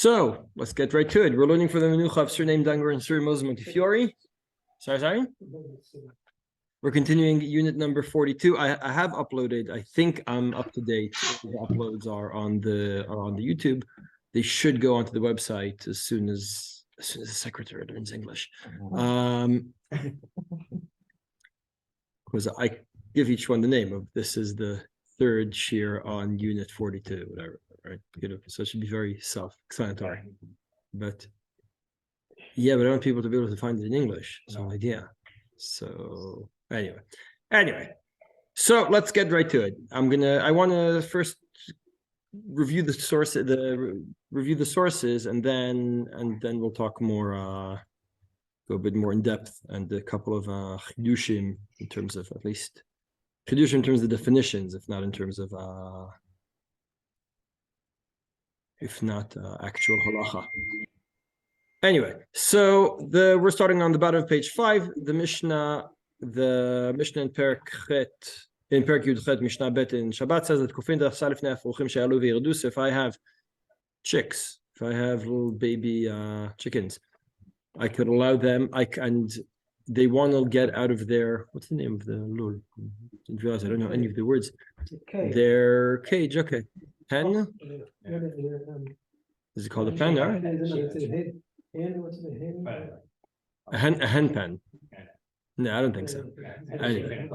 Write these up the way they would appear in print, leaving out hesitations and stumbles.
So let's get right to it. We're learning for the Menucha of Surname Danger and Sur Moses Montefiore. Sorry. We're continuing unit number 42. I have uploaded. I think I'm up to date. The uploads are on the YouTube. They should go onto the website as soon as the secretary learns English. Because I give each one the name of this is the third shiur on unit 42, whatever, right? So it should be very self-explanatory. But yeah, but I want people to be able to find it in English. That's the idea. So anyway, so let's get right to it. I want to first review the sources, and then we'll talk more, go a bit more in depth, and a couple of chidushim in terms of, at least chidushim in terms of definitions, if not in terms of actual halacha. Anyway, so we're starting on the bottom of page 5. The Mishnah in Perek Yud Chet Mishnah Bet in Shabbat says that Kufin Dafsa Lifnei Afrochim She'alu V'Yirdu. So if I have chicks, if I have little baby chickens, I could allow them. And they want to get out of their, what's the name of the lul? Didn't realize I don't know any of the words. Their cage, okay. Pen? Is it called a pen? Or? A hen pen. No, I don't think so. Anyway.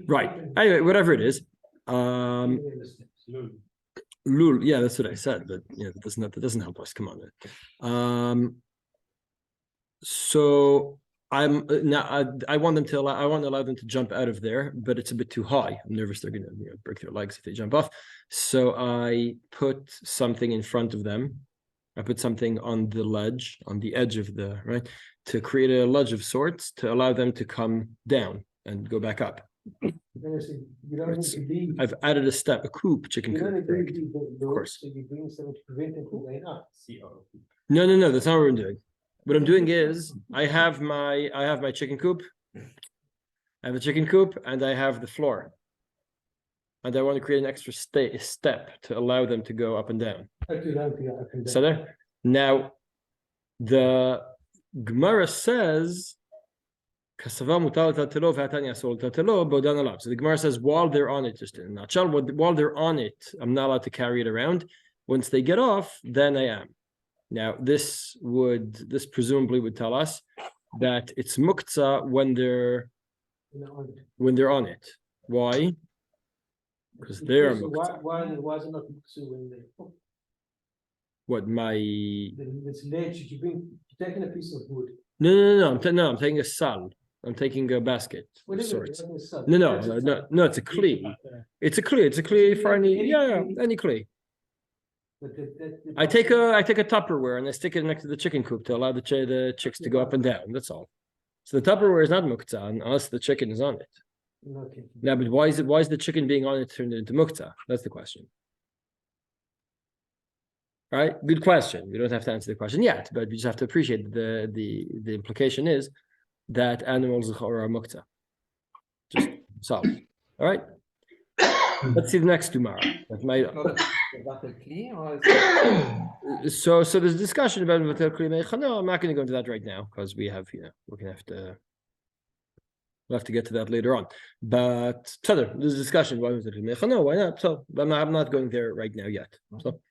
Right. Anyway, whatever it is. Lul. Yeah, that's what I said. But yeah, that doesn't help us. Come on. So I want them to allow them to jump out of there, but it's a bit too high. I'm nervous they're going to break their legs if they jump off. So I put something in front of them. I put something on the ledge, on the edge of the, right, to create a ledge of sorts to allow them to come down and go back up. I've added a step, a coop, chicken coop, correct? Of course. No, that's not what I'm doing. What I'm doing is I have my chicken coop. I have a chicken coop and I have the floor. And I want to create an extra step to allow them to go up and down. So there. Now, the Gemara says, so the Gemara says, while they're on it, just in a nutshell, while they're on it, I'm not allowed to carry it around. Once they get off, then I am. Now, this presumably would tell us that it's muktzah when they're on it. Why? Because they're muktzah. Why is it not muktzah when they? What my? This ledge. You're taking a piece of wood. No. I'm taking a sal. I'm taking a basket of sorts. No. It's a kli. It's a kli. It's a kli for any kli. I take a Tupperware and I stick it next to the chicken coop to allow the chicks to go up and down. That's all. So the Tupperware is not muktzah unless the chicken is on it. Okay. Now, but why is the chicken being on it turned into muktzah? That's the question. All right, good question. We don't have to answer the question yet, but we just have to appreciate the implication is that animals are muktzah. Just solve. All right. Let's see the next tomorrow. So there's discussion about Vatel Kli Meicha. No, I'm not going to go into that right now because we'll have to get to that later on. But there's discussion why Vatel Kli Meicha. No, why not? So I'm not going there right now yet. So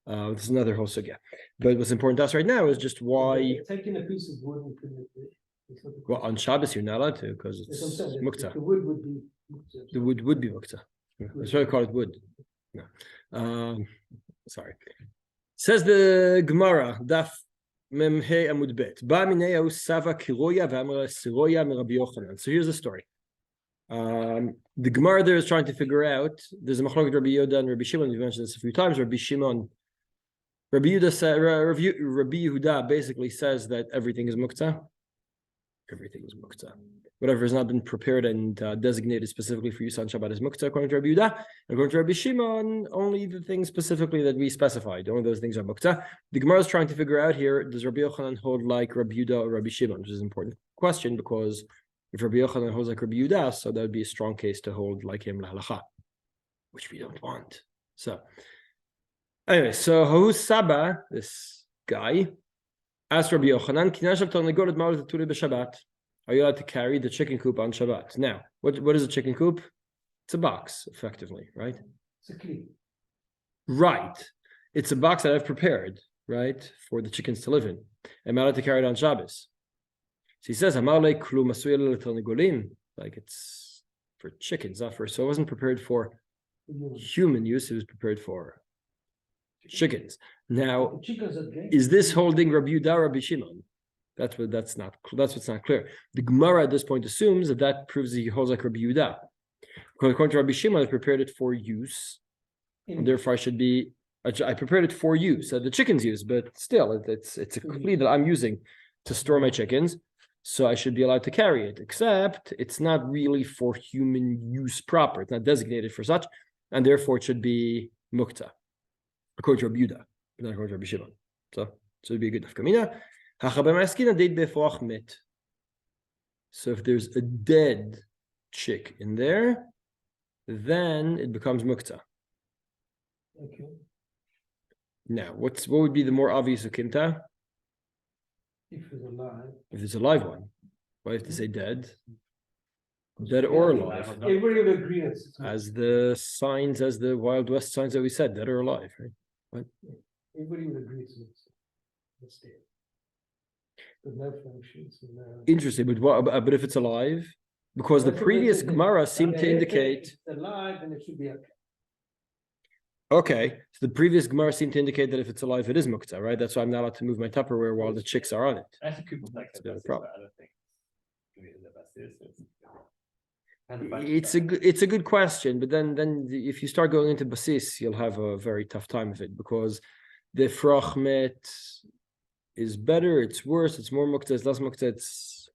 this is another whole sugya. But what's important to us right now is just why taking a piece of wood and well, on Shabbos you're not allowed to because it's muktzah. The wood would be muktzah. The wood would be muktzah. That's why I call it wood. No. Sorry. Says the Gemara, Daf Memhe Amud Bet. Ba minei Sava Kiroya v'Amra Siroya Rabbi Yochanan. So here's the story. The Gemara there is trying to figure out. There's a machlokes Rabbi Yehuda and Rabbi Shimon. We mentioned this a few times. Rabbi Yehuda basically says that everything is muktzah. Everything is muktzah. Whatever has not been prepared and designated specifically for use on Shabbat is muktzah, according to Rabbi Yehuda. According to Rabbi Shimon, only the things specifically that we specified, only those things are muktzah. The Gemara is trying to figure out here, does Rabbi Yochanan hold like Rabbi Yehuda or Rabbi Shimon, which is an important question because if Rabbi Yochanan holds like Rabbi Yehuda, so that would be a strong case to hold like him la halacha, which we don't want. So Anyway, so Hahu Saba, this guy, asked Rabbi Yochanan, are you allowed to carry the chicken coop on Shabbat? Now, what is a chicken coop? It's a box, effectively, right? It's a kli. Right. It's a box that I've prepared, right, for the chickens to live in. I'm allowed to carry it on Shabbos. So he says, like it's for chickens, not for. So it wasn't prepared for human use, it was prepared for chickens. Now, The chickens are gay. is this holding Rabbi Yehuda, Rabbi Shimon? That's what's not clear. The Gemara at this point assumes that proves that he holds like Rabbi Yehuda. According to Rabbi Shimon, I prepared it for use, and therefore I prepared it for use, the chickens use, but still, it's a kli that I'm using to store my chickens, so I should be allowed to carry it, except it's not really for human use proper. It's not designated for such, and therefore it should be mukta, according to Rabbi Yehuda, not according to Rabbi Shimon. So it'd be a good nafkamina. So if there's a dead chick in there, then it becomes mukta. Okay. Now, what would be the more obvious ukimta? If it's alive. If it's a live one, why have to say dead? Dead or alive? Everybody will agree it's As the signs, as the Wild West signs that we said, dead or alive, right? What? everybody will agree it's dead. But no functions. No. Interesting, but if it's alive, because the previous Gemara seemed to indicate. If it's alive, then it should be okay. Okay, so the previous Gemara seemed to indicate that if it's alive, it is mukta, right? That's why I'm not allowed to move my Tupperware while the chicks are on it. That's a good like It's a bit of a problem. It's It's a good question, but then if you start going into basis, you'll have a very tough time of it because the frachmet is better, it's worse, it's more mukta, it's less mukta. It's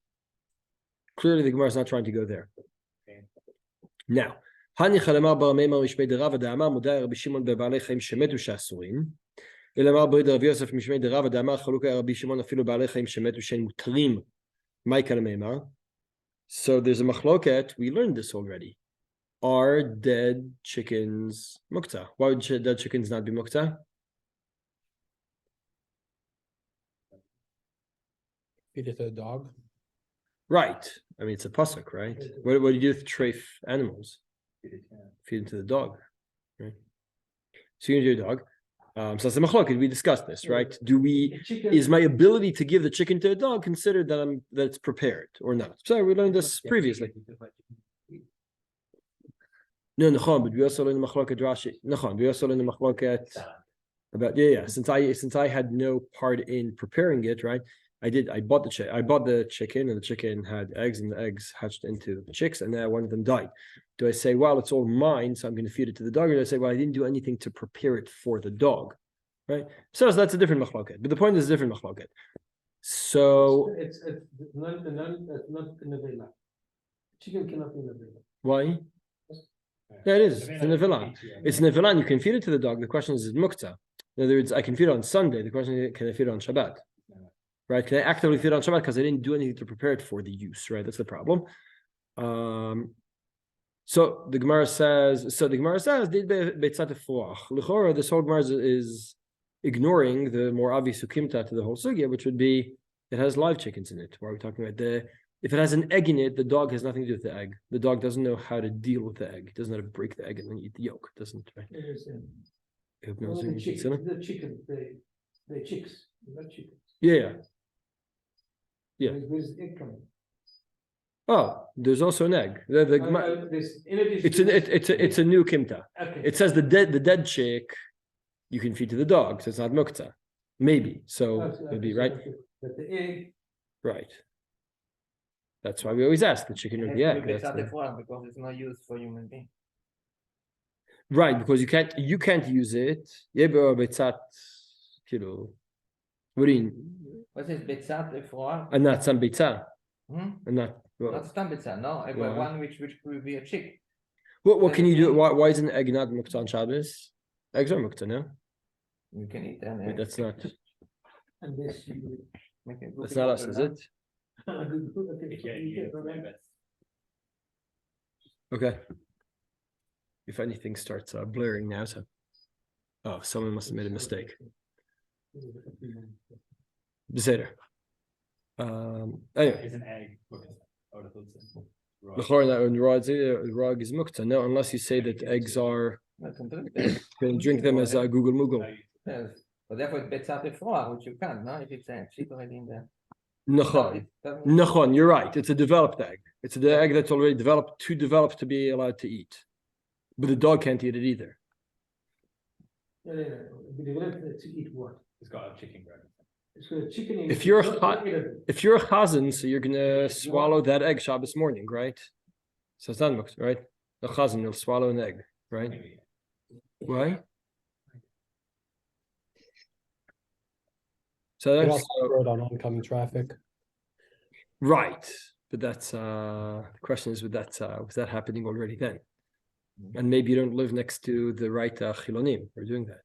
clearly the Gemara is not trying to go there. Okay. Now, Hani chalamar baramema mishmei derava da'amar mudai Rabbi Shimon bebaalei chaim shemetu she'asurin. Elamar b'rid Rabbi Yosef mishmei derava da'amar chaluka Rabbi Shimon afilu baalei chaim shemetu she'en mutrim. Mai kalamema. So there's a machloket. We learned this already. Are dead chickens mukta? Why would dead chickens not be mukta? Feed it to a dog. Right. I mean, it's a pasuk, right? What do you do with treif animals? Feed it to the dog, right? So you do a dog. So that's the machloket. We discussed this, right? Is my ability to give the chicken to a dog considered that it's prepared or not? So we learned this previously. No, but we also learned the machloket Rashi. We also learned the machloket about Since I had no part in preparing it, right? I bought the chicken, and the chicken had eggs, and the eggs hatched into the chicks, and then one of them died. Do I say, well, it's all mine, so I'm going to feed it to the dog, or do I say, well, I didn't do anything to prepare it for the dog, right? So that's a different machloket, but the point is a different machloket. So it's not nevela. Chicken cannot be nevela. why? Yeah, it is. It's a nevela. It's nevela, and you can feed it to the dog. The question is mukta. In other words, I can feed it on Sunday. The question is, can I feed it on Shabbat? Right? Can I actively feed it on Shabbat because I didn't do anything to prepare it for the use? Right? That's the problem. So the Gemara says. This whole Gemara is ignoring the more obvious ukimta to the whole sugya, which would be it has live chickens in it. Why are we talking about if it has an egg in it, the dog has nothing to do with the egg. The dog doesn't know how to deal with the egg. It doesn't know how to break the egg and then eat the yolk. It doesn't. Right? The chicken, the chicks, not chickens. Yeah. Where's the egg coming? Oh, there's also an egg. It's a new kimta. Okay. It says the dead chick you can feed to the dog, so it's not mukta. Maybe. So it'd be right. But the egg. Right. That's why we always ask the chicken or the egg. Because it's not used for human being. Right, because you can't use it. Yeah, but what do you mean? What is betzat lefroa? And not some bitza. And not. Not stam betzat, no. One which will be a chick. What can you do? Why isn't egg not mukta on Shabbos? Eggs are mukta, no? You can eat them. Wait, that's not. And this. That's not us, is it? Okay. If anything starts blaring now, so Oh, someone must have made a mistake. Beseder. Anyway. It's an egg. I would have thought so. Right. Rag is mukta. No, unless you say that eggs are, you can drink them as a Google Moogle. Yes. But therefore it's better to froid, which you can't, no? If it's a chick already in there. Nachon. Nachon, you're right. It's a developed egg. It's the egg that's already developed to be allowed to eat. But the dog can't eat it either. Yeah. We developed to eat what? It's got a chicken bread. So chicken. If you're a chazan, so you're gonna swallow that egg Shabbos morning, right? So it's not mukta, right? The chazan, you'll swallow an egg, right? Maybe. Why? So It that's also throw it on oncoming traffic. right. But that's the question is, was that happening already then? And maybe you don't live next to the right chilonim who are doing that.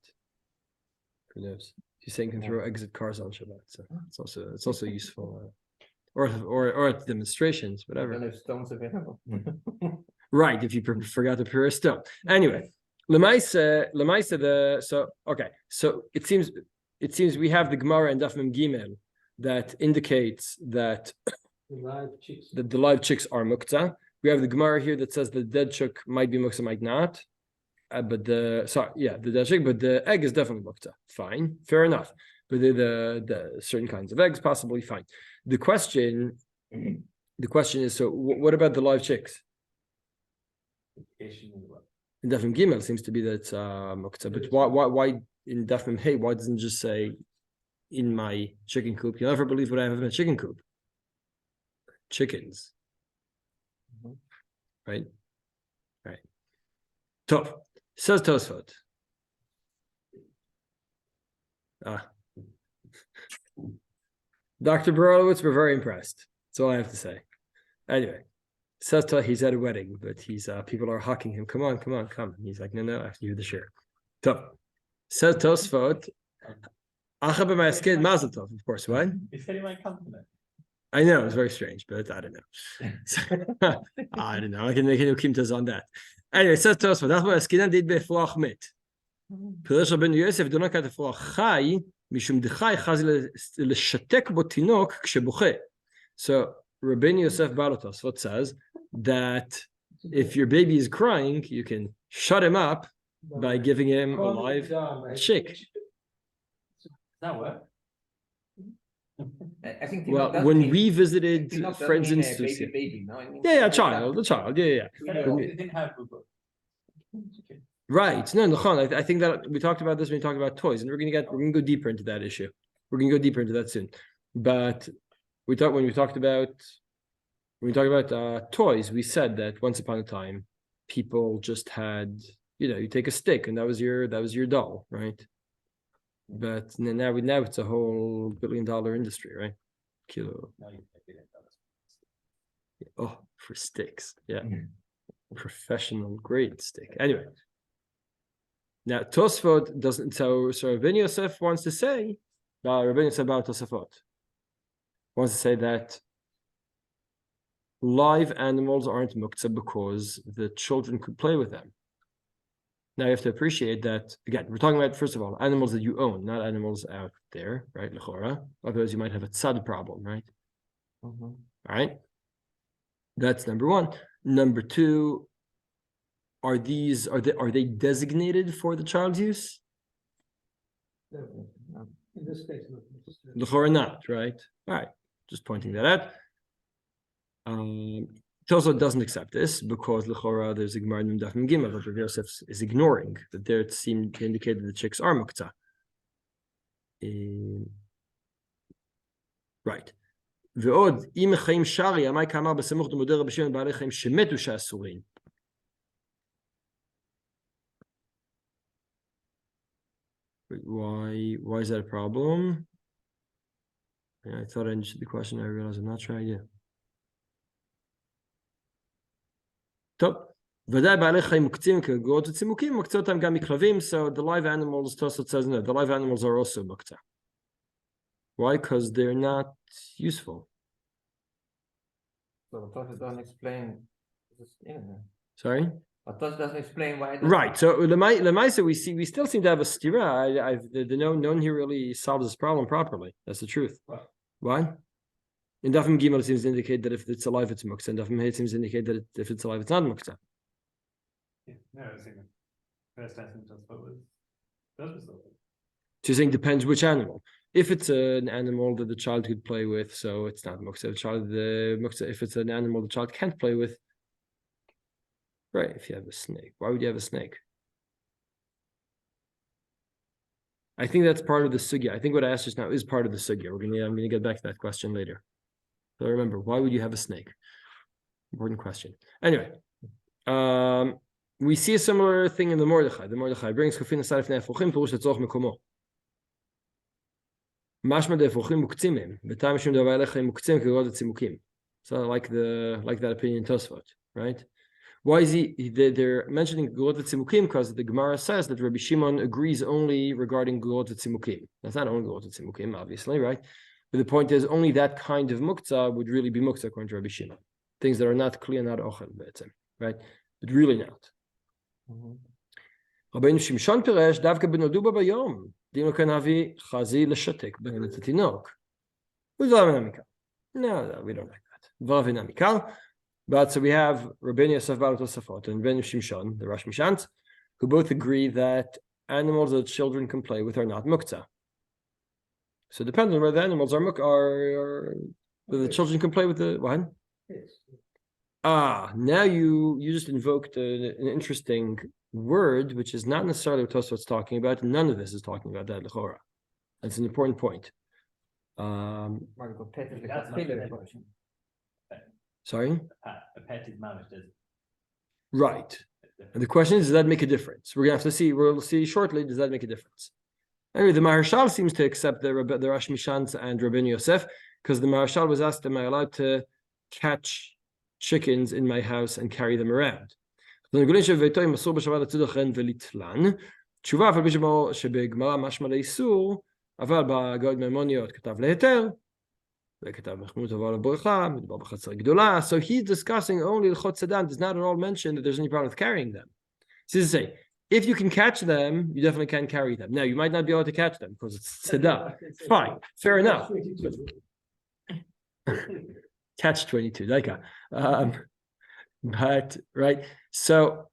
Who knows? He's saying you can throw exit cars on Shabbat, so it's also useful. Or at demonstrations, whatever. And if stones available. Right, if you forgot to prepare a stone. Anyway, so it seems we have the Gemara and Daf Mem Gimel that indicates that the live chicks are muktzah. We have the Gemara here that says the dead chick might be muktzah, might not. But the dead chick, but the egg is definitely muktzah. Fine, fair enough. But the certain kinds of eggs, possibly fine. The question is, so what about the live chicks? In Daf Mem Gimel seems to be that it's muktzah, but why in Daf Mem Hey, why doesn't it just say in my chicken coop? You'll never believe what I have in a chicken coop. Chickens. Right? Top. Says Tosfot. Dr. Borowitz, we're very impressed. That's all I have to say. Anyway, says he's at a wedding, but he's people are hawking him. Come on. And he's like, no, I have to do the share. Top. Says Tosfot. Acha my skin mazel tov, of course. What? He said he might come to that. I know, it's very strange, but I don't know. I don't know. I can make no kimtas on that. Anyway, it says to us, that's why Skinan did befloach mit. Pirish ben Yosef do not cut the floach chai, mishum dechai chaz leshatek bo tinok kshebuche. So Rabbeinu Yosef Balotos what says that if your baby is crying, you can shut him up by giving him a live chick. Does that work? I think when we visited Friends Institute, baby, no? I mean, a child, yeah. It didn't have Right. No, I think that we talked about this when we talked about toys, and we're gonna go deeper into that issue. We're gonna go deeper into that soon. But when we talked about toys, we said that once upon a time, people just had, you take a stick and that was your doll, right? But now it's a whole $1 billion industry, right? Kilo. Oh, for sticks, yeah. Professional grade stick. Anyway. Now Tosfot doesn't. So Rabbeinu Yosef wants to say, Rabbeinu Yosef about Tosafot wants to say that live animals aren't muktzah because the children could play with them. Now you have to appreciate that, again, we're talking about, first of all, animals that you own, not animals out there, right? L'chora. Otherwise, you might have a tzad problem, right? All right. That's number one. Number two, are they designated for the child's use? In this case, not. L'chora not, right? All right. Just pointing that out. Toso doesn't accept this because l'chora there's a Gemara in Daf Mem Gimel that Rabbi Yosef is ignoring that there it seemed to indicate that the chicks are muktzah. Right. ועוד, אם חיים שרי, המאי כאמר בסמוך דמודי רבי שמעון בעלי חיים שמתו שאסורים. Why is that a problem? I thought I understood the question. I realized I'm not sure I do. טוב, ודאי בעלי חיים מוקצים כגורות וצימוקים, מוקצה אותם גם מכלבים, so the live animals, Tosfot says no, the live animals are also מוקצה. Why? Because they're not useful. So Tosfot don't explain this. Sorry? But that doesn't explain why. Right. So Lemaisa, we still seem to have a stira. The no one here really solves this problem properly. That's the truth. Right. Why? In Dafim Gimel it seems to indicate that if it's alive, it's muktzah. In Dafim Hey it seems to indicate that if it's alive, it's not muktzah. Yeah, no, I was thinking first sentence just what was first was So you're saying depends which animal. If it's an animal that the child could play with, so it's not muktzah. If it's an animal the child can't play with, right? If you have a snake, why would you have a snake? I think that's part of the sugya. I think what I asked just now is part of the sugya. I'm gonna get back to that question later. So remember, why would you have a snake? Important question. Anyway, we see a similar thing in the Mordechai. The Mordechai brings kufin asarif ne'efuchim purush letzorch mekomo. Mashma de'efuchim muktzim im. B'tam shum davar elechem muktzim k'god etzimukim. So I like that opinion in Tosfot, right? Why is they're mentioning Gurot Tzimmukim because the Gemara says that Rabbi Shimon agrees only regarding Gurot Tzimmukim. That's not only Gurot Tzimmukim, obviously, right? But the point is only that kind of muktzah would really be muktzah according to Rabbi Shimon. Things that are not clear, not ochel, right? But really not. Rabbeinu Shimshon Piresh davka benodu bayom. Dino kanavi chazi l'shatek ben l'tatinok. No, we don't like that. V'avinamikal. But so we have Rabbeinu Yosef Bar Tosafot and Rabbeinu Shimshon, the Rosh Mishant, who both agree that animals that children can play with are not muktzah. So it depends on whether the animals are whether the children can play with the what? Now you just invoked an interesting word, which is not necessarily what Tosafot's talking about. None of this is talking about that l'chora. That's an important point. Sorry? a pet is mamish, does Right. And the question is, does that make a difference? We're gonna have to see. We'll see shortly. Does that make a difference? Anyway, the Maharshal seems to accept the Rosh Mishant and Rabbeinu Yosef because the Maharshal was asked, "Am I allowed to catch chickens in my house and carry them around?" So he's discussing only l'chot tzedam, does not at all mention that there's any problem with carrying them. So to say, if you can catch them, you definitely can carry them. Now, you might not be able to catch them because it's tzedam. Fine, fair enough. Catch 22, that guy. But, right, so,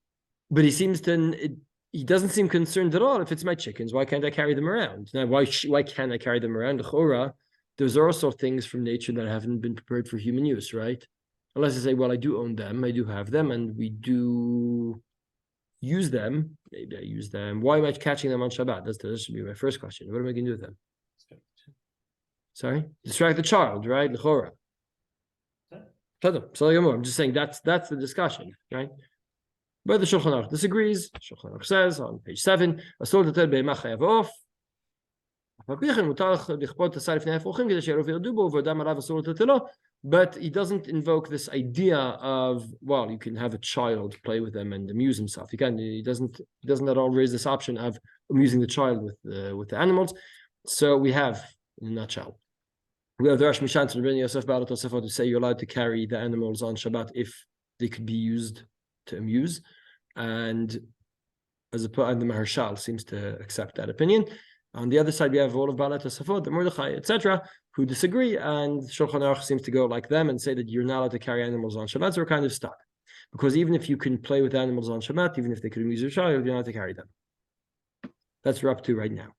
but he seems to, he doesn't seem concerned at all. If it's my chickens, why can't I carry them around? Now, why can't I carry them around? L'chora, those are also things from nature that haven't been prepared for human use, right? Unless I say, well, I do own them, I do have them, and we do use them. Maybe I use them. Why am I catching them on Shabbat? That should be my first question. What am I going to do with them? Sorry? Distract the child, right? L'chora. I'm just saying that's the discussion, right? But the Shulchan Aruch disagrees. Shulchan Aruch says on page 7, but he doesn't invoke this idea of, well, you can have a child play with them and amuse himself. He doesn't at all raise this option of amusing the child with the animals. So we have, in a nutshell, we have the Rosh Mishant and Rabbeinu Yosef Bar Tosafot to say you're allowed to carry the animals on Shabbat if they could be used to amuse, and the Maharshal seems to accept that opinion. On the other side, we have all of Baalat Tosafot, the Mordechai, etc., who disagree, and Shulchan Aruch seems to go like them and say that you're not allowed to carry animals on Shabbat. So we're kind of stuck, because even if you can play with animals on Shabbat, even if they could amuse your child, you're not allowed to carry them. That's what we're up to right now.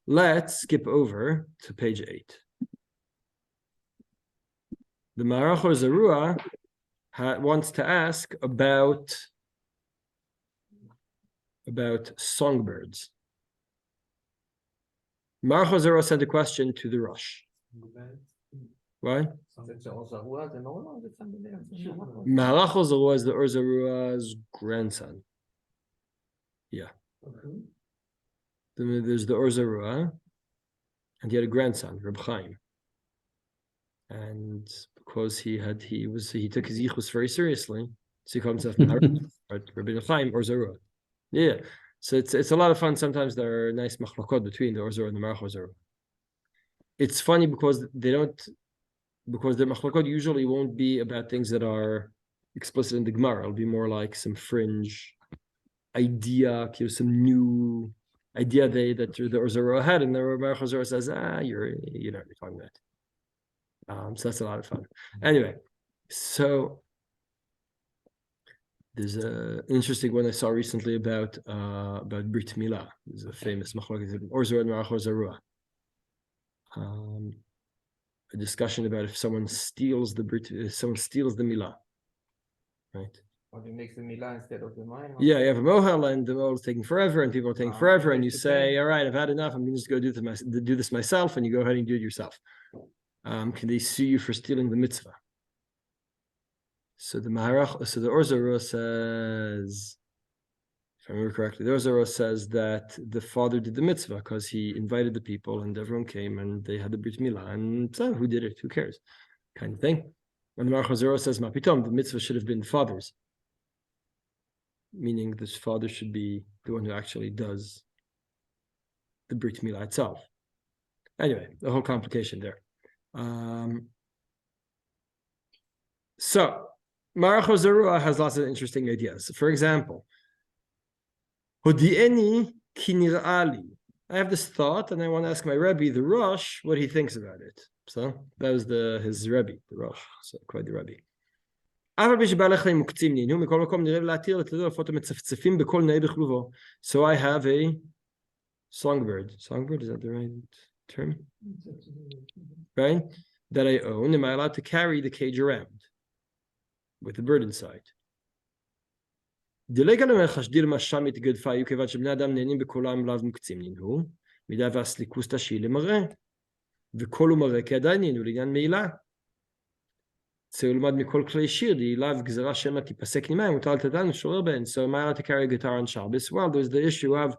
Let's skip over to page 8. The Marachor Zerua wants to ask about songbirds. Marachor Zerua sent a question to the Rosh. Why? Marachor Zerua is the Ur Zerua's grandson. Yeah. There's the Ur Zerua, and he had a grandson, Reb Chaim. And because he took his yichus very seriously, so he called himself Rabbi Chaim or Zerua. Yeah, so it's a lot of fun. Sometimes there are nice machlokot between the Or Zerua and the Marachor Zerua. It's funny because the machlokot usually won't be about things that are explicit in the Gemara. It'll be more like some fringe idea, some new idea that the Orzaro had, and the Baruch Orzaro says, you know what you're talking about. So that's a lot of fun. Anyway, so there's an interesting one I saw recently about Brit Milah. There's a famous machlokes Orzaro and Baruch Orzaro. A discussion about if someone steals the Milah, right? Or he makes the milah instead of the mine. Yeah, you have a mohel and the mohel is taking forever and people are taking forever and you it's say, okay. all right, I've had enough. I'm going to just go do this myself, and you go ahead and do it yourself. Can they sue you for stealing the mitzvah? So the Orzaro says, if I remember correctly, the Orzaro says that the father did the mitzvah because he invited the people and everyone came and they had the Brit Milah, and so who did it? Who cares? Kind of thing. And the Orzaro says, Mapitom, the mitzvah should have been the father's. Meaning this father should be the one who actually does the Brit Milah itself. Anyway, the whole complication there. So, Baruch Orzaro has lots of interesting ideas. For example, Hodi'eni ki nir'ali. I have this thought, and I want to ask my Rebbe, the Rosh, what he thinks about it. So that was his Rebbe, the Rosh. So quite the Rebbe. So I have a songbird. Songbird, is that the right term? Right? That I own. Am I allowed to carry the cage around with the bird inside? So am I allowed to carry a guitar on Shabbos? Well, there's the issue of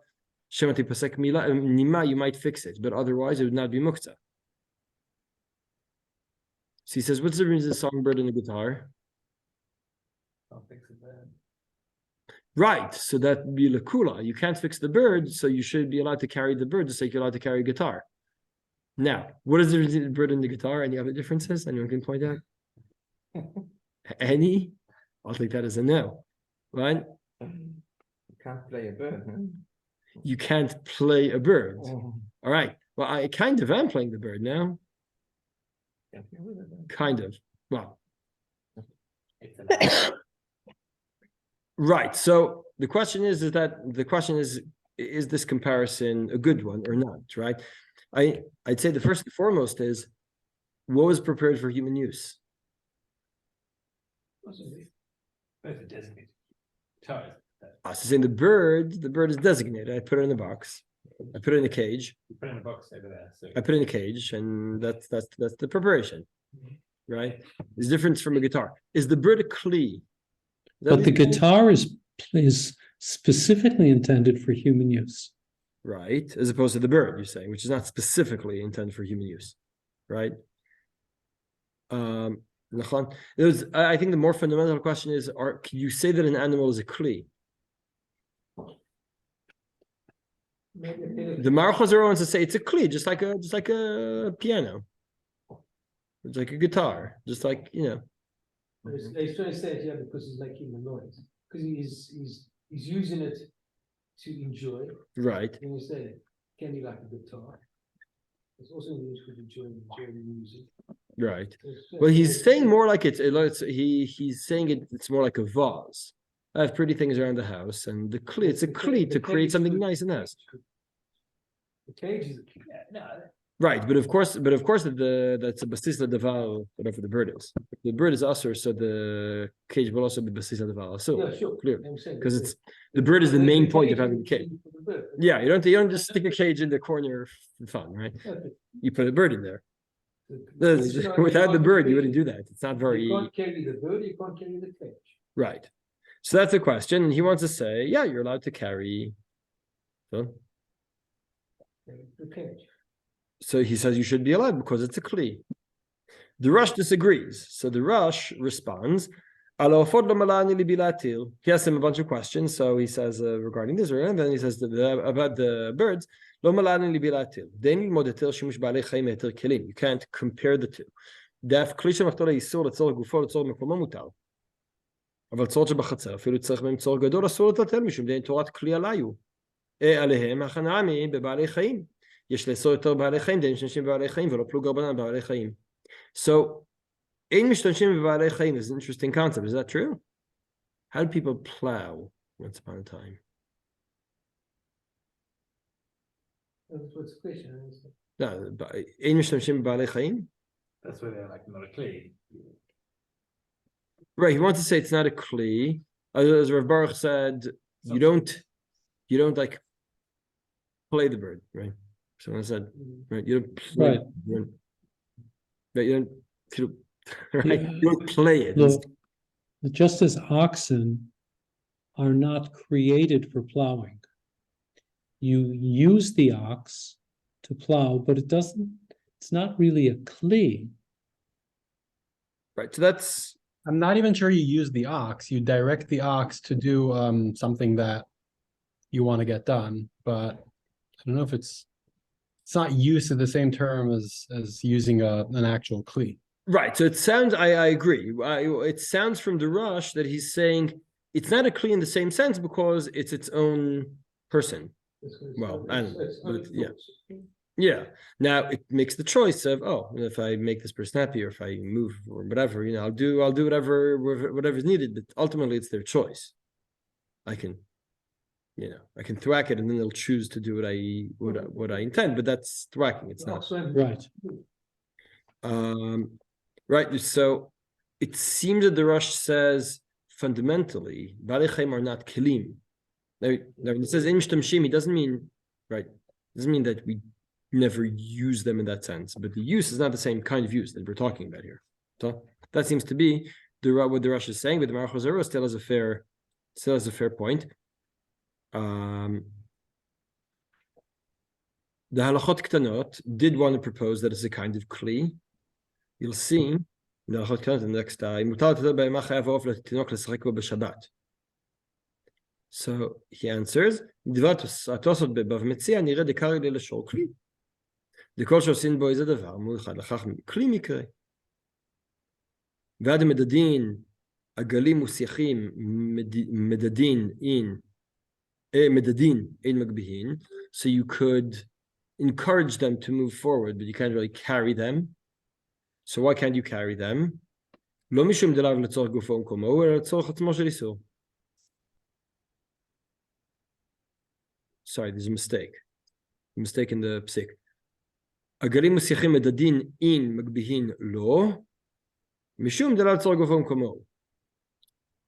Shemati Pasek Nima, you might fix it, but otherwise it would not be muktzah. So he says, what's the reason songbird and the guitar? I'll fix it then. Right, so that would be lakula. You can't fix the bird, so you should be allowed to carry the bird just like you're allowed to carry a guitar. Now, what is the reason the bird and the guitar? Any other differences? Anyone can point out? Any? I'll take that as a no. Right? You can't play a bird, huh? You can't play a bird. Oh. All right. Well, I kind of am playing the bird now. Can't play with it, then. Kind of. Well, It's allowed. right. So the question is this comparison a good one or not? Right. I'd say the first and foremost is what was prepared for human use? Both are designated. Guitars. So saying the bird is designated. I put it in the box. I put it in a cage. You put it in a box over there. So I put it in a cage, and that's the preparation, right? It's different from a guitar. Is the bird a kli? But the guitar is specifically intended for human use. Right, as opposed to the bird, you're saying, which is not specifically intended for human use, right? I think the more fundamental question is: can you say that an animal is a kli? The Baruch Orzaro wants to say it's a kli, just like a piano, it's like a guitar, just like He's trying to say it here because he's making the noise. Because he's using it to enjoy. right. And he's saying, can you like a guitar? It's also used for enjoying the music. Right. So it's Well, he's just- saying more like he's saying it's more like a vase. I have pretty things around the house, and it's a kli to create something nice in the house. The cage is. Right, but of course, that's a basis davar, whatever the bird is. If the bird is usher, so the cage will also be basis davar. So Yeah, sure. clearly, I'm saying because that's the bird is the main point of cage having the is cage. for the bird. Yeah, you don't just stick a cage in the corner for fun, right? Okay. You put a bird in there. It's not- Without the you bird, can't you wouldn't do that. It's not very You can't carry the bird, you can't carry the cage. right. So that's the question. And he wants to say, yeah, you're allowed to carry. So The cage. So he says you should be allowed because it's a kli. The Rosh disagrees. So the Rosh responds, he asks him a bunch of questions. So he says regarding this, and then he says about the birds, you can't compare the two. אבל צורות שבחצר, אפילו צריך בהם צורך גדול, אסור לטלטל משום דין תורת כלי עליו. עליהם הכנעמי בבעלי חיים. יש לאסור יותר בעלי חיים, דין משתמשים בבעלי חיים, ולא פלוג רבנן בבעלי חיים. So, אין משתמשים בבעלי חיים is an interesting concept. Is that true? How did people plow once upon a time? What's the question? No, אין משתמשים בבעלי חיים? That's where they're like not a clay. Right, he wants to say it's not a kli. As Rav Baruch said, you don't like play the bird, right? Someone said, right? You don't play Right. Right, you don't, right? You don't play it. Look, just as oxen are not created for plowing. You use the ox to plow, but it's not really a kli. Right, so that's I'm not even sure you use the ox. You direct the ox to do something that you want to get done, but I don't know if it's not used in the same term as using an actual kli. right. So it sounds, I agree. It sounds from the Rush that he's saying it's not a kli in the same sense because it's its own person. Well, animal, but yeah. Yeah. Now it makes the choice of, oh, if I make this person happy or if I move or whatever, I'll do whatever's needed, but ultimately it's their choice. I can thwack it and then they'll choose to do what I intend, but that's thwacking. It's not. Right. Right. So it seems that the Rush says fundamentally, Baalei Chaim are not kelim. Now when it says in mishtamshim, he doesn't mean, right, doesn't mean that we never use them in that sense, but the use is not the same kind of use that we're talking about here. So that seems to be what the Rush is saying, but the Maruch HaZorah still has a fair point. The Halachot Ktanot did want to propose that it's a kind of kli. You'll see in the Halachot Ktanot the next time. So he answers, דכל שעושים בו איזה דבר, מולחד לכך כלי מקרה. ועד המדדין, הגלים ושיחים, מדדין אין מגביהין, so you could encourage them to move forward, but you can't really carry them. So why can't you carry them? לא משום דלאו לצורך גופו ומקומו, אלא לצורך עצמו של איסור. Sorry, there's a mistake in the psik. הגלים ושיחים מדדין אין מגביהין לא, משום דלאו לצורך גופו ומקומו.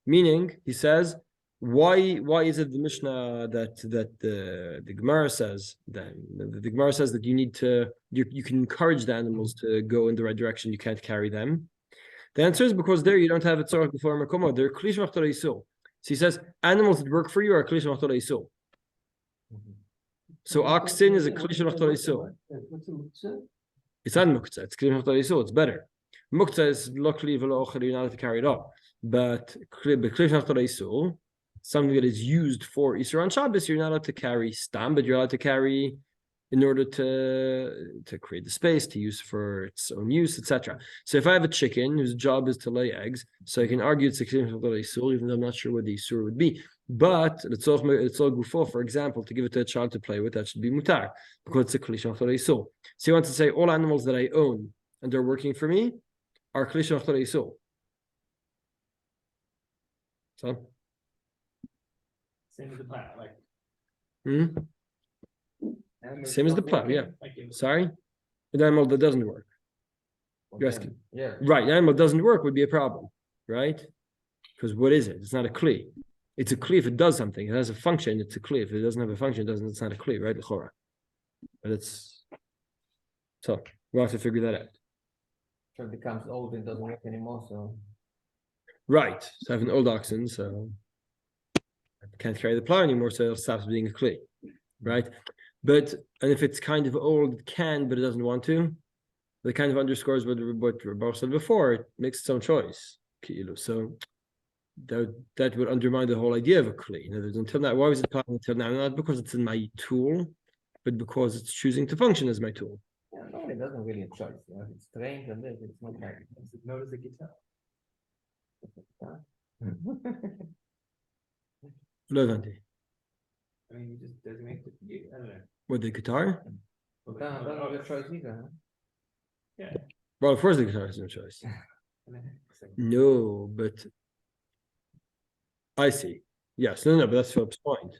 Meaning, he says, why is it the Mishnah that the Gemara says that the Gemara says that you need to you can encourage the animals to go in the right direction, you can't carry them? The answer is because there you don't have a tzorach before makomo. They're kli shemachtor isul. So he says animals that work for you are kli shemachtor isul. So oxen is a kli shemachtor isul. It's not muktzah. It's kli shemachtor isul. It's better. Muktzah is lo kli v'lo ocher. You're not allowed to carry it all. But kli shemachtor isul, something that is used for Isur on Shabbos, you're not allowed to carry stam, but you're allowed to carry in order to create the space, to use for its own use, etc. So if I have a chicken whose job is to lay eggs, so I can argue it's a Isur, even though I'm not sure what the Isur would be. But it's all gufo, for example, to give it to a child to play with, that should be mutar, because it's a Kli Shemachtor Isur. So you want to say all animals that I own and they're working for me are Kli Shemachtor Isur. So? Same as the plow, like. Same as the plow, yeah. Sorry? An animal that doesn't work. You're asking. Yeah. Right, an animal that doesn't work would be a problem, right? Because what is it? It's not a kli. It's a kli if it does something. It has a function, it's a kli. If it doesn't have a function, it's not a kli, right? L'chora. But it's... So, we'll have to figure that out. So it becomes old and doesn't work anymore, so. Right. So I have an old oxen, so I can't carry the plow anymore, so it stops being a kli, right? But, and if it's kind of old, it can, but it doesn't want to, that kind of underscores what Rabbi said before, it makes its own choice. So that would undermine the whole idea of a kli. In other words, until now, why was it plowing until now? Not because it's in my tool, but because it's choosing to function as my tool. Yeah, no, it doesn't really have choice. You know, it's strange and this, it's not like. Notice the guitar. לא הבנתי. I mean, you just designate it, I don't know. What, the guitar? But then, I don't have a choice either, huh? Well, of course the guitar has no choice. No, but I see. Yes, no, but that's Philip's point.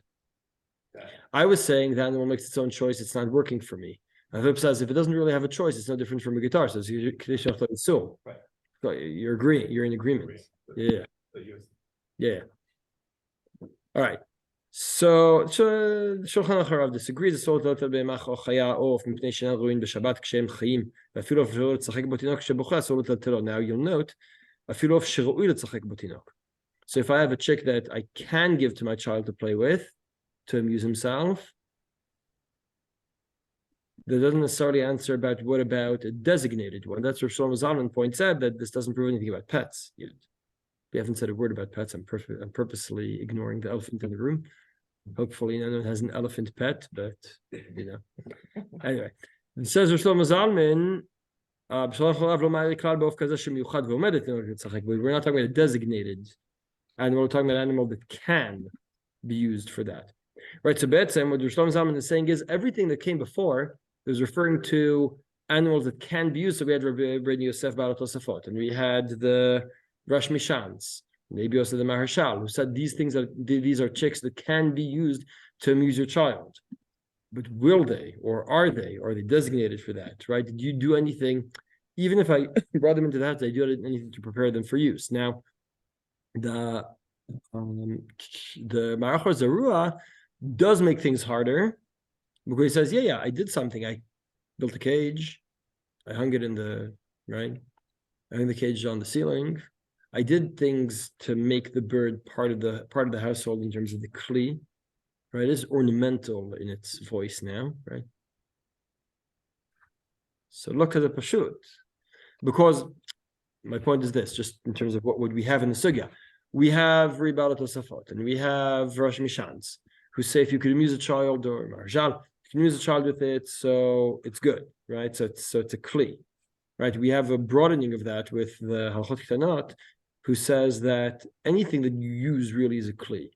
I was saying the animal makes its own choice, it's not working for me. And Philip says if it doesn't really have a choice, it's no different from a guitar. So it's Right. So you're agreeing, you're in agreement. Yeah. Yeah. All right. So Shulchan Aruch disagrees. אסור לטלות על בהמה או חיה או עוף מפני שאינם ראויים בשבת כשהם חיים, ואפילו אף שראוי לשחק בו תינוק שבוכה אסור לטלטלו. Now you'll note, אפילו אף שראוי לשחק בו תינוק. So if I have a chick that I can give to my child to play with, to amuse himself, that doesn't necessarily answer about what about a designated one. That's where Shlomo Zalman points out that this doesn't prove anything about pets yet. We haven't said a word about pets. I'm purposely ignoring the elephant in the room. Hopefully no one has an elephant pet, but you know. Anyway, it says Shlomo Zalman, we're not talking about a designated animal, we're talking about an animal that can be used for that. Right, so Be'etzem, what Shlomo Zalman is saying is everything that came before is referring to animals that can be used. So we had Rabbi Yosef Baal Tosafot, and we had the Rosh Mishans, maybe also the Maharshal, who said these are chicks that can be used to amuse your child. But will they, or are they designated for that, right? Did you do anything, even if I brought them into the house, did I do anything to prepare them for use? Now, the Marachor Zarua does make things harder, because he says, yeah, I did something. I built a cage, I hung it I hung the cage on the ceiling. I did things to make the bird part of the household in terms of the kli, right? It's ornamental in its voice now, right? So look at the pashut, because my point is this: just in terms of what would we have in the sugya, we have Ribalat Tosafot and we have Rosh Mishans who say if you could amuse a child or Marjal, you can amuse a child with it, so it's good, right? So it's a kli, right? We have a broadening of that with the Halchot Ktanot, who says that anything that you use really is a kli.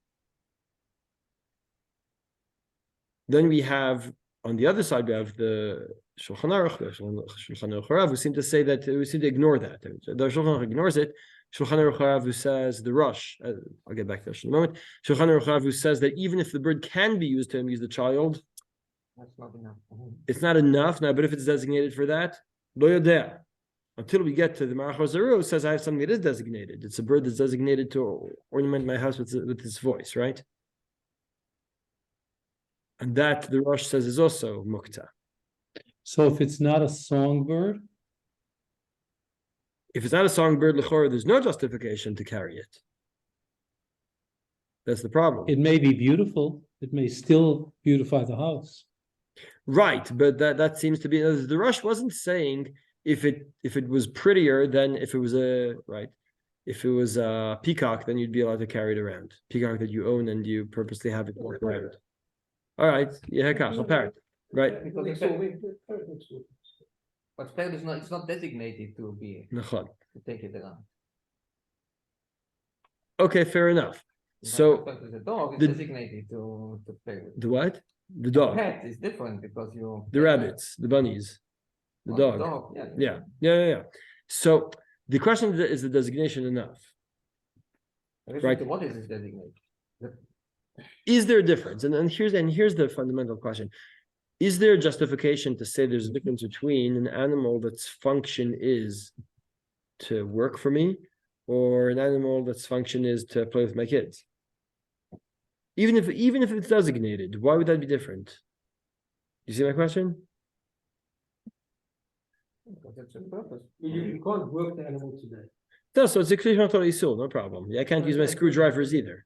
Then we have, on the other side, we have the Shulchan Aruch, who seem to say that, we seem to ignore that. The Shulchan Aruch ignores it. Shulchan Aruch who says, the Rosh, I'll get back to that in a moment. Shulchan Aruch who says that even if the bird can be used to amuse the child, That's not enough. it's not enough now, but if it's designated for that, lo yodea. Until we get to the Marachor Zarua, who says I have something that is designated. It's a bird that's designated to ornament my house with its voice, right? And that the Rosh says is also mukta. So if it's not a songbird, If it's not a songbird, l'chora, there's no justification to carry it. That's the problem. it may be beautiful, it may still beautify the house. Right, but that seems to be the Rosh wasn't saying if it was prettier than if it was a peacock, then you'd be allowed to carry it around. Peacock that you own and you purposely have it walk around. All right, yeah, a parrot, right? Because but pet is not, it's not designated to Nachon. take it around. Okay, fair enough. So The dog is the- designated to play with. the what? The dog, Pet is different because you. the rabbits, the bunnies, the dog. Yeah. So the question is the designation enough? Right. What is this designated? Is there a difference? And here's the fundamental question. Is there a justification to say there's a difference between an animal that's function is to work for me or an animal that's function is to play with my kids? Even if it's designated, why would that be different? You see my question? Because it's a purpose. You can't work the animal today. No, so it's a Krish Mator Isul, no problem. Yeah, I can't use my screwdrivers either.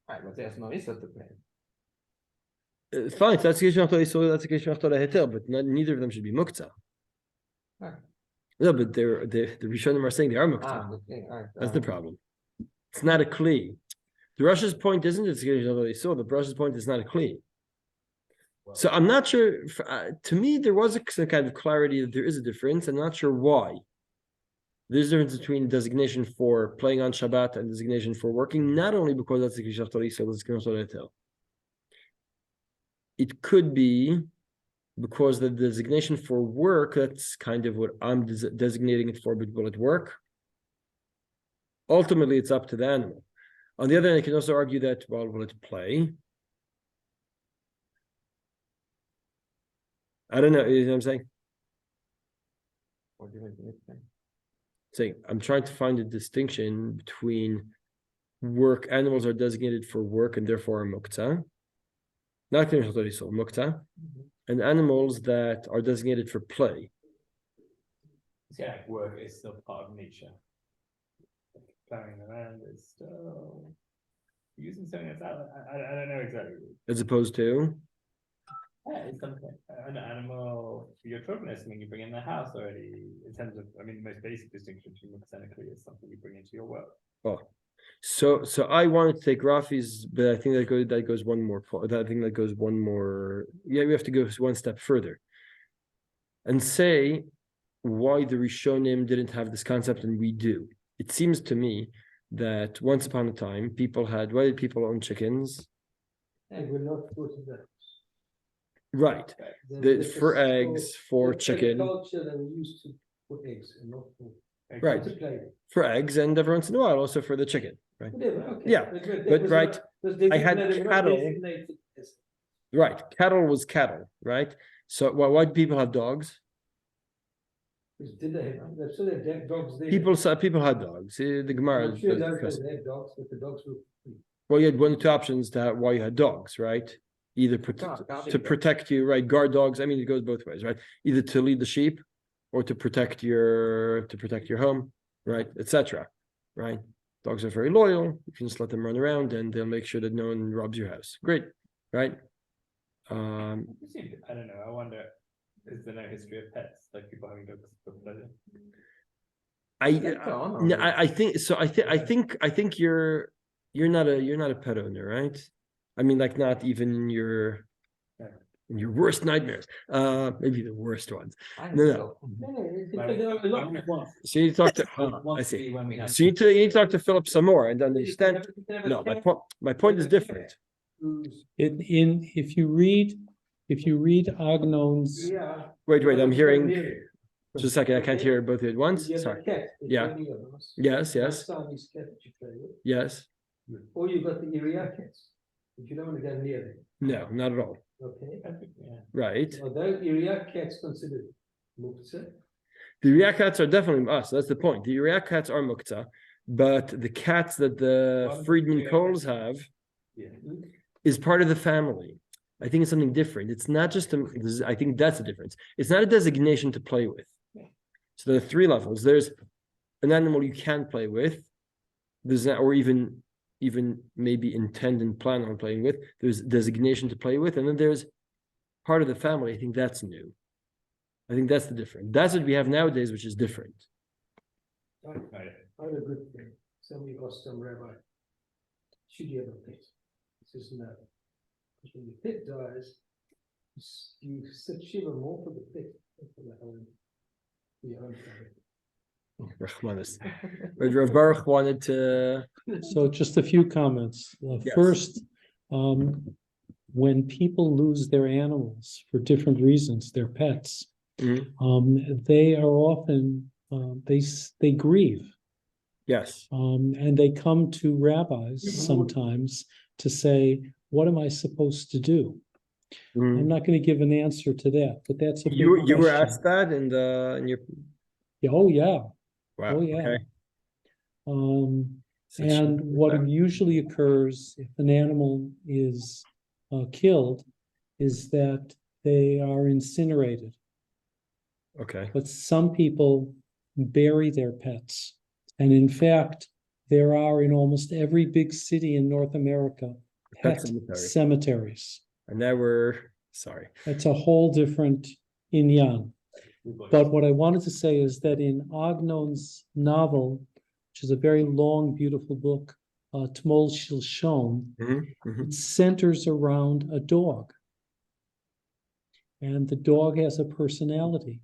Right, but there's no issue to play. Fine, so that's a Krish Mator Isul, that's a Krish Mator Heter, but neither of them should be muktzah. Right. No, but the Rishonim are saying they are muktzah. Okay, all right. That's the problem. It's not a kli. The Rosh's point isn't it's so the Rosh's point is not a kli. So I'm not sure. To me, there was a kind of clarity that there is a difference. I'm not sure why. there's a difference between designation for playing on Shabbat and designation for working, not only because that's the Kishav Talisa, but it's Kishav. It could be because the designation for work, that's kind of what I'm designating it for, but will it work? Ultimately, it's up to the animal. On the other hand, I can also argue that, well, will it play? I don't know, you know what I'm saying? What do you mean? Saying I'm trying to find a distinction between work, animals are designated for work and therefore are mukta, not mukta, and animals that are designated for play. Yeah, work is still part of nature. Plowing the land is still using something that's out. I don't know exactly. As opposed to, Yeah, it's something, an animal for your children is something you bring in the house already. In terms of, I mean, the most basic distinction between mechanically is something you bring into your work. oh, so I wanted to take Rafi's, but I think that goes one more. I think that goes one more. Yeah, we have to go one step further, and say why the Rishonim didn't have this concept and we do. It seems to me that once upon a time, why did people own chickens? And we're not put to that. Right. For eggs, for chicken. Culture that we used to put eggs and not for. Right. To play. For eggs, and every once in a while also for the chicken, right? Whatever, okay. Yeah, but right, I had cattle. Right, cattle was cattle, right? So why do people have dogs? Did they have, so they had dogs there. People had dogs. The Gemara. I'm sure they had dogs, but the dogs were. Well, you had one or two options to why you had dogs, right? Either to protect you, right? Guard dogs. I mean, it goes both ways, right? Either to lead the sheep, or to protect your home, right, etc. Right? Dogs are very loyal. You can just let them run around, and they'll make sure that no one robs your house. Great, right? I don't know. I wonder, is there no history of pets, like people having dogs for pleasure? I think so. I think you're not a pet owner, right? I mean, like not even in your worst nightmares. Maybe the worst ones. No. So you need to talk to. I see. So you need to talk to Philip some more and understand. No, my point is different. If you read Agnon's, Wait. I'm hearing. Just a second. I can't hear both of you at once. Sorry. Yeah. Yes. Yes. Or you got the area cats, but you don't want to go near them. No, not at all. Okay. Right. Are those area cats considered muktzah? The Uriah cats are definitely us. That's the point. The Uriah cats are muktzah, but the cats that the Friedman Coles have is part of the family. I think it's something different. It's not just I think that's the difference. It's not a designation to play with. So there are three levels. There's an animal you can play with. There's that, or even maybe intend and plan on playing with. There's designation to play with, and then there's part of the family. I think that's new. I think that's the difference. That's what we have nowadays, which is different. I have a good thing. Somebody asked some rabbi, should you have a pet? He says no. Because when the pet dies, you sit shiva more for the pet than for the own family. Rahmanis. Rav Baruch wanted to. so just a few comments. Yes. First, when people lose their animals for different reasons, their pets, they are often they grieve. Yes. And they come to rabbis sometimes to say, "What am I supposed to do?" I'm not going to give an answer to that, but that's a big you were question. asked that in your. Oh yeah. Wow. Oh yeah. Okay. And what usually occurs if an animal is killed is that they are incinerated. Okay. But some people bury their pets. And in fact, there are in almost every big city in North America pet cemeteries. And now we're sorry. That's a whole different inyan. But what I wanted to say is that in Agnon's novel, which is a very long, beautiful book, Tmol Shilshon, it centers around a dog. And the dog has a personality.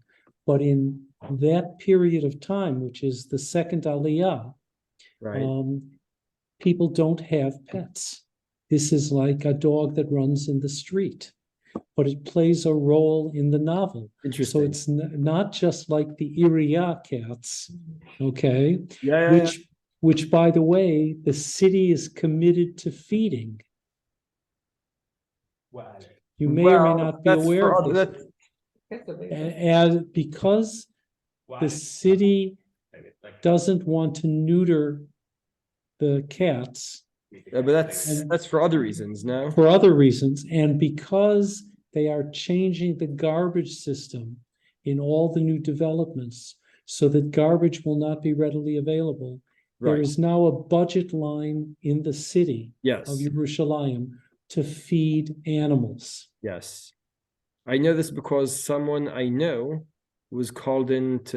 But in that period of time, which is the second Aliyah, Right. people don't have pets. This is like a dog that runs in the street, but it plays a role in the novel. So Interesting. it's not just like the Iriya cats, okay? Yeah. Which, by the way, the city is committed to feeding. Well, You may or may Well, not be that's aware for of other- this. That's a big- And because why? the city Maybe it's like- doesn't want to neuter the cats Yeah, but that's for other reasons, no? for other reasons, and because they are changing the garbage system in all the new developments so that garbage will not be readily available. There Right. is now a budget line in the city Yes. of Yerushalayim to feed animals. Yes. I know this because someone I know was called into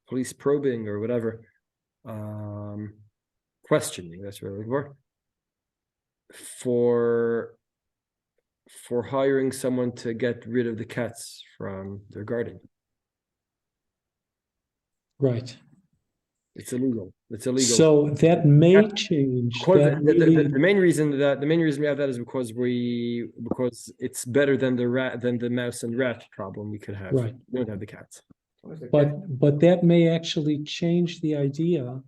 police probing or whatever. Questioning, that's what I'm looking for hiring someone to get rid of the cats from their garden. Right. It's illegal. It's illegal. So that may Yeah. change. Because That the really, main reason we have that is because it's better than the mouse and rat problem we could have. Right. We don't have the cats. but that may actually change the idea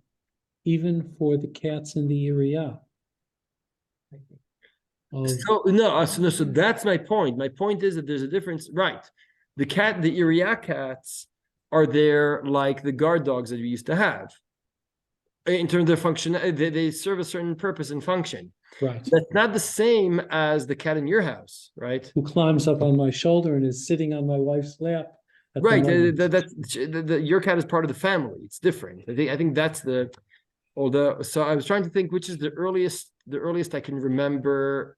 even for the cats in the area. So that's my point. My point is that there's a difference, right? The area cats are there like the guard dogs that we used to have. In terms of their function, they serve a certain purpose and function. Right. That's not the same as the cat in your house, right? Who climbs up on my shoulder and is sitting on my wife's lap. at the Right. moment. Your cat is part of the family. It's different. I think that's so I was trying to think which is the earliest I can remember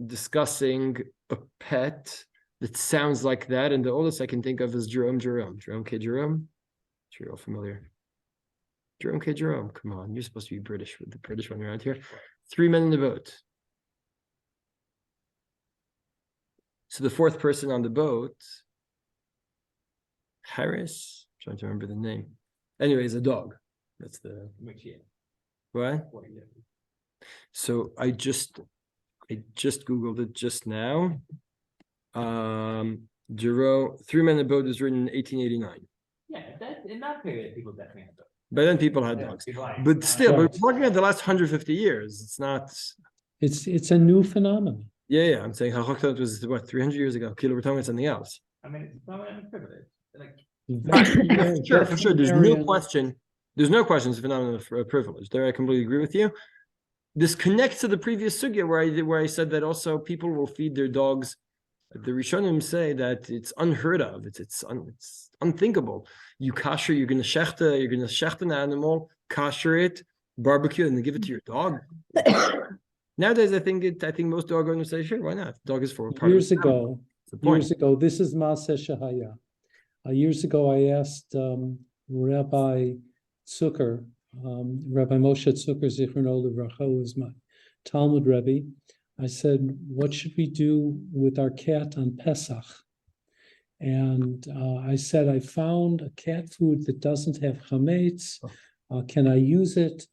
discussing a pet that sounds like that, and the oldest I can think of is Jerome K. Jerome. You're all familiar. Jerome K. Jerome, come on, you're supposed to be British with the British one around here. 3 Men in the Boat. So the fourth person on the boat, Harris, I'm trying to remember the name. Anyways, a dog. That's the Which year? what? What year? So I just Googled it just now. Jerome, 3 Men in the Boat was written in 1889. Yeah, in that period, people definitely had dogs. But then people had dogs. But still, we're talking about the last 150 years. It's not. It's a new phenomenon. Yeah. I'm saying Hachoktot was what 300 years ago. Kilo, we're talking about something else. I mean, it's not a privilege. Like, For sure. There's no question. There's no question. It's a phenomenon of privilege. There, I completely agree with you. This connects to the previous sugya where I said that also people will feed their dogs. The Rishonim say that it's unheard of. It's unthinkable. You're going to shecht an animal, kosher it, barbecue, and then give it to your dog. Nowadays, I think most dog owners say, sure, why not? Dog is for part Years of the family. ago, this is Maaseh Shahaya. Years ago, I asked Rabbi Zucker, Rabbi Moshe Zucker, Zichrono Livracha, who is my Talmud Rebbe. I said, what should we do with our cat on Pesach? And I said, I found a cat food that doesn't have chametz. Can I use it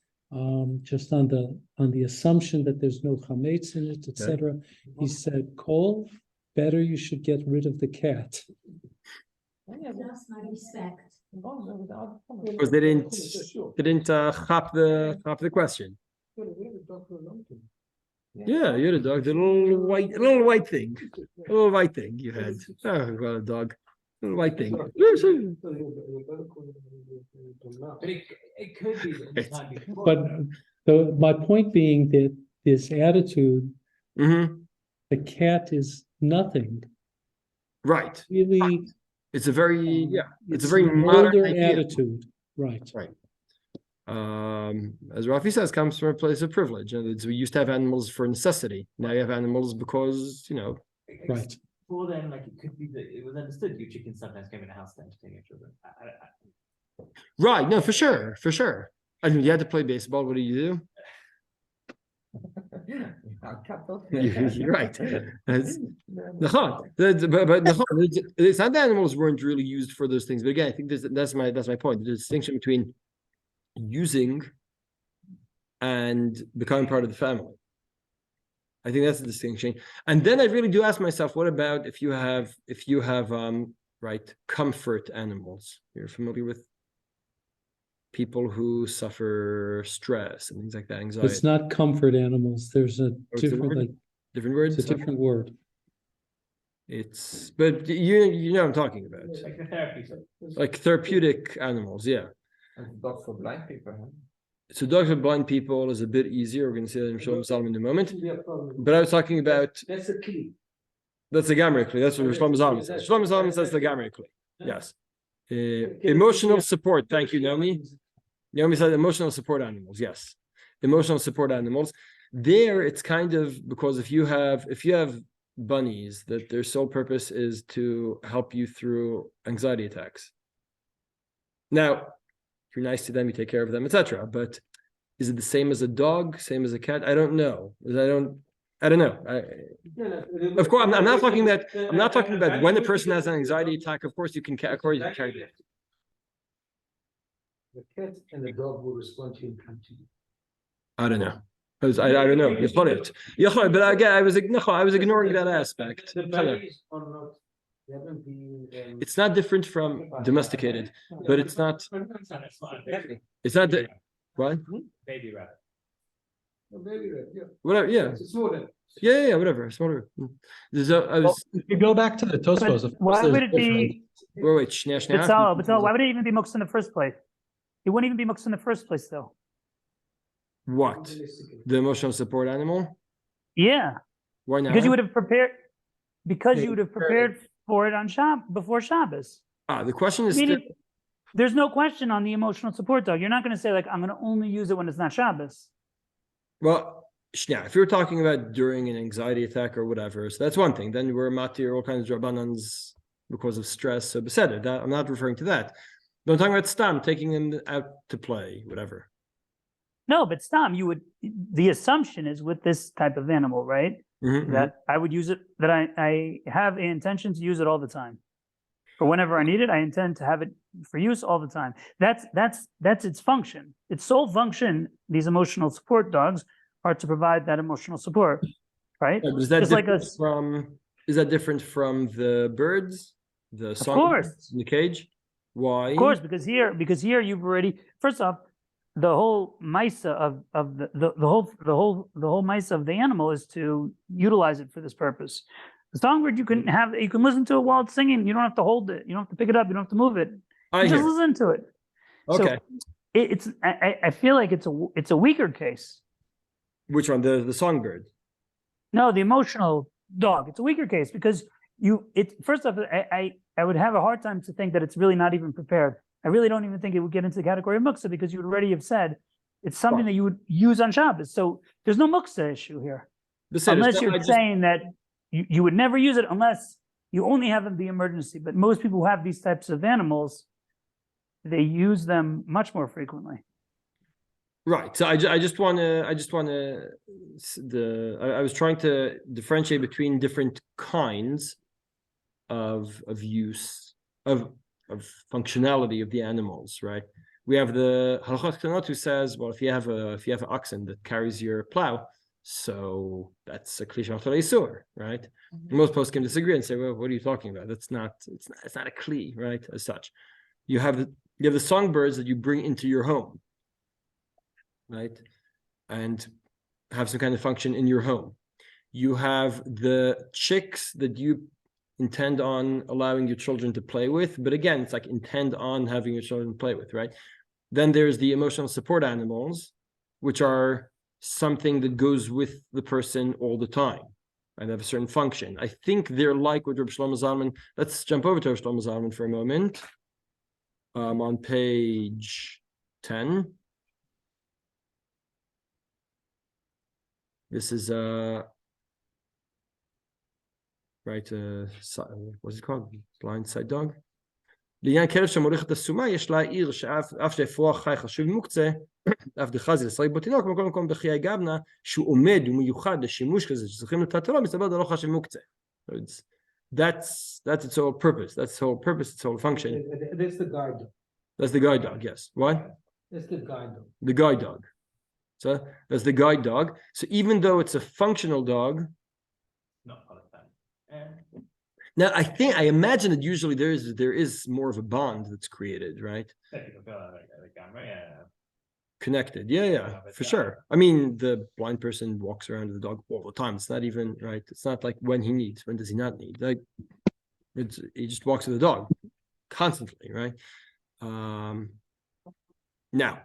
just on the assumption that there's no chametz in it, etc.? He said, Cole, better you should get rid of the cat. That's my respect. Because they didn't chop the question. Yeah, you had a dog, the little white thing. A little white thing you had. Oh, well, a dog. A little white thing. but it could be that the time before. But my point being that this attitude, Mm-hmm. the cat is nothing. Right. Really, It's a very it's a very an modern older idea. attitude, right? As Rafi says, comes from a place of privilege. We used to have animals for necessity. Now you have animals because Right. Before then, like it could be that it was understood your chickens sometimes came in the house to entertain your children. Right. No, for sure. I mean, you had to play baseball. What do you do? You're right. That's- but it's not that animals weren't really used for those things. But again, I think that's my point. The distinction between using and becoming part of the family. I think that's the distinction. And then I really do ask myself, what about if you have right, comfort animals? You're familiar with people who suffer stress and things like that, anxiety. It's not comfort animals. There's a What's the different, word? like, Different words. it's a different word. But you know what I'm talking about. Like the therapy, so. Like therapeutic animals, yeah. And dogs for blind people, huh? So dogs for blind people is a bit easier. We're going to see that in Shalom Zalman in a moment. Shouldn't be a problem. But I was talking about That's a key. that's the Gamerically. That's what Shlomo Zalman says. Shlomo Zalman says the Gamerically. Yes. Emotional support. Thank you, Naomi. Naomi said emotional support animals. Yes. Emotional support animals. There, it's kind of because if you have bunnies that their sole purpose is to help you through anxiety attacks. Now, if you're nice to them, you take care of them, etc. But is it the same as a dog? Same as a cat? I don't know. I don't know. Of course, I'm not talking about. I'm not talking about when a person has an anxiety attack. Of course, you can carry it. The cat and the dog will respond to you. I don't know. I don't know. But again, I was ignoring that aspect. The values are not, they haven't been. It's not different from domesticated, but it's not. It's not the what? Baby rabbit. Very right, yeah. Whatever. Yeah. It's smaller. Yeah. Whatever. Smaller. I was. If you go back to the Tosfos, of course, Why there's would it different- be, Wait. Shnia. Batzal, why would it even be mixed in the first place? It wouldn't even be mixed in the first place, though. What? The emotional support animal? Yeah, Why not? because you would have prepared, Yeah, you would have prepared for it on before Shabbos. The question is. Meaning, there's no question on the emotional support dog. You're not going to say like, I'm going to only use it when it's not Shabbos. Well, Shnia, if you're talking about during an anxiety attack or whatever, so that's one thing. Then we're matir all kinds of rabbanans because of stress. So beseder, that I'm not referring to that. But I'm talking about stam, taking them out to play, whatever. No, but Stam, the assumption is with this type of animal, right? Mhm, That I would use it, that I have the intention to use it all the time. For whenever I need it, I intend to have it for use all the time. That's its function. Its sole function, these emotional support dogs, are to provide that emotional support, right? But is that Just like different us. is that different from the birds, the course. in the cage? Why? Of course, because here you've already, first off, the whole misa of the whole misa of the animal is to utilize it for this purpose. The songbird you can listen to it while it's singing. You don't have to hold it. You don't have to pick it up. You don't have to move it. I Just hear. listen to it. Okay. So I feel like it's a weaker case. Which one? The songbird. No, the emotional dog. It's a weaker case because first off, I would have a hard time to think that it's really not even prepared. I really don't even think it would get into the category of muksa because you would already have said it's something that you would use on Shabbos. So there's no muksa issue here. Unless you're saying that you would never use it unless you only have the emergency. But most people who have these types of animals, they use them much more frequently. Right. So I was trying to differentiate between different kinds of use of functionality of the animals, right? We have the Halachot Ktanot who says, well, if you have an oxen that carries your plow, so that's a kli shemachal isur, right? Mm-hmm. Most posts can disagree and say, well, what are you talking about? It's not a kli, right? As such, you have the songbirds that you bring into your home, right, and have some kind of function in your home. You have the chicks that you intend on allowing your children to play with, but again, it's like intend on having your children play with, right? Then there's the emotional support animals, which are something that goes with the person all the time and have a certain function. I think they're like what Rabbi Shlomo Zalman. Let's jump over to Rabbi Shlomo Zalman for a moment. On page 10. This is right, what's it called? Blind side dog. לעניין כלב שמוליך את הסומה, יש להעיר שאף שאפרוח חי חשוב מוקצה, אף דחזי לשחק בו תינוק, במקום מקום בחיי גבנה, שהוא עומד ומיוחד לשימוש כזה, שצריכים לטלטלו, מסתבר זה לא חשוב מוקצה. That's its whole purpose. That's its whole purpose, its whole function. That's the guide dog. That's the guide dog, yes. What? That's the guide dog. The guide dog. So that's the guide dog. So even though it's a functional dog, Not part of that. now I imagine that usually there is more of a bond that's created, right? Technical feel like camera, yeah. Connected. Yeah, for sure. I mean, the blind person walks around with the dog all the time. It's not even right. It's not like when he needs. When does he not need? Like, he just walks with the dog constantly, right? Now,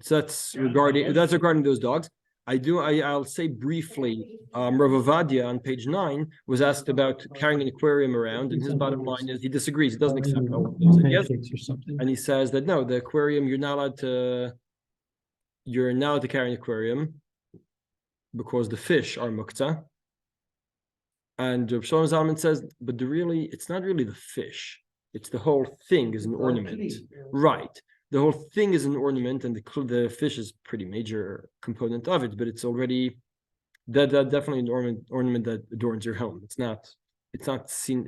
so that's regarding those dogs. I'll say briefly, Rav Ovadia on page 9 was asked about carrying an aquarium around, and his bottom line is he disagrees. He doesn't accept all of those ideas. Pancakes or something. And he says that no, the aquarium, you're not allowed to carry an aquarium because the fish are muktzah. And Rav Shlomo Zalman says, but it's not really the fish. It's the whole thing is an ornament. Right. The whole thing is an ornament, and the fish is a pretty major component of it, but it's already that definitely an ornament that adorns your home. It's not seen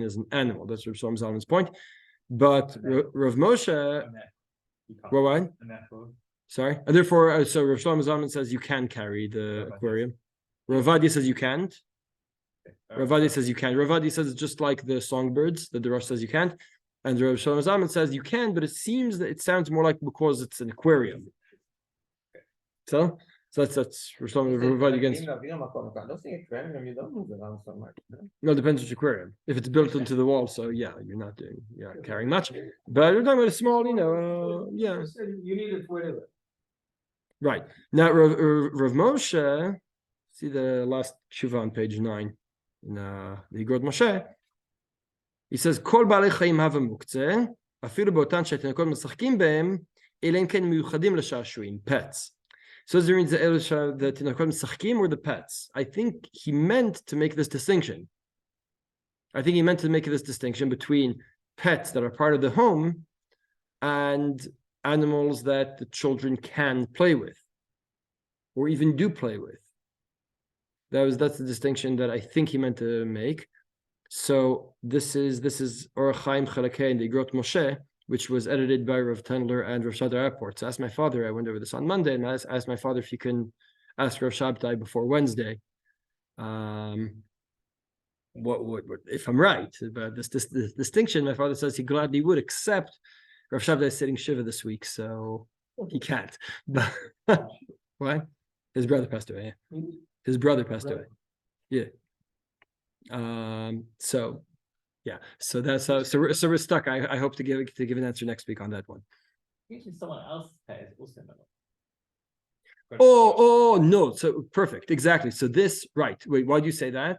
as an animal. That's Rav Shlomo Zalman's point. But Rav Moshe, what? Sorry. And therefore, so Rav Shlomo Zalman says you can carry the aquarium. Rav Ovadia says you can't. Rav Ovadia says you can. Rav Ovadia says it's just like the songbirds that the Rosh says you can't. And Rav Shlomo Zalman says you can, but it seems that it sounds more like because it's an aquarium. So that's Rav Shlomo Ovadia against. לא עושים aquarium, you don't move around so much. No, it depends which aquarium. If it's built into the wall, so yeah, you're not carrying much. But we're talking about a small, yeah. You need it whatever. Right. Now Rav Moshe, see the last tshuva on page 9 in the Igrot Moshe. He says, "Kol baalei chaim hava muktzeh, afilu beotan she'atינוקות משחקים בהם, אלא אם כן מיוחדים לשעשועים, pets." So there means the תינוקות משחקים or the pets. I think he meant to make this distinction. I think he meant to make this distinction between pets that are part of the home and animals that the children can play with, or even do play with. That's the distinction that I think he meant to make. So this is Orach Chaim Chalakei in the Igrot Moshe, which was edited by Rav Tendler and Rav Shadar Apport. So I asked my father, I went over this on Monday, and I asked my father if he can ask Rav Shabtai before Wednesday. What if I'm right about this distinction? My father says he gladly would, except Rav Shabtai is sitting Shiva this week, so he can't. But why? His brother passed away. Yeah. His brother passed away. Yeah. So that's so we're stuck. I hope to give an answer next week on that one. Usually someone else pays also. Oh no, so perfect, exactly. So this, right, wait, why do you say that?